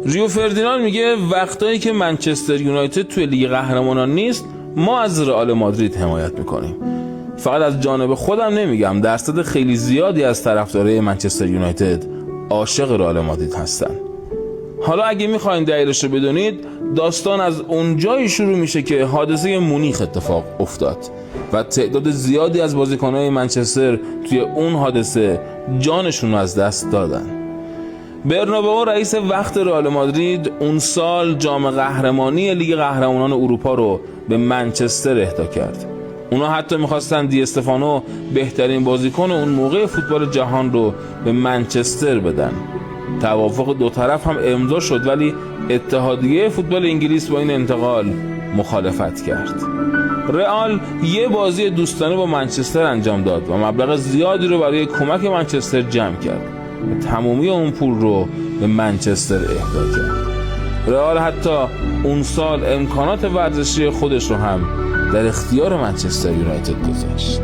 ریو فردیناند میگه وقتایی که منچستر یونایتد توی لیگ قهرمانان نیست ما از رئال مادرید حمایت میکنیم. فقط از جانب خودم نمیگم، درصد خیلی زیادی از طرفدارای منچستر یونایتد عاشق رئال مادرید هستن. حالا اگه میخواین دلیلش رو بدونید، داستان از اونجایی شروع میشه که حادثه مونیخ اتفاق افتاد و تعداد زیادی از بازیکنهای منچستر توی اون حادثه جانشون رو از دست دادن. برنابئو رئیس وقت رئال مادرید اون سال جام قهرمانی لیگ قهرمانان اروپا رو به منچستر اهدا کرد. اونا حتی میخواستن دی استفانو بهترین بازیکن اون موقع فوتبال جهان رو به منچستر بدن. توافق دو طرف هم امضا شد، ولی اتحادیه فوتبال انگلیس با این انتقال مخالفت کرد. رئال یه بازی دوستانه با منچستر انجام داد و مبلغ زیادی رو برای کمک منچستر جمع کرد و تمامی اون پول رو به منچستر اهدا کرد. رئال حتی اون سال امکانات ورزشی خودش رو هم در اختیار منچستر یونایتد گذاشت.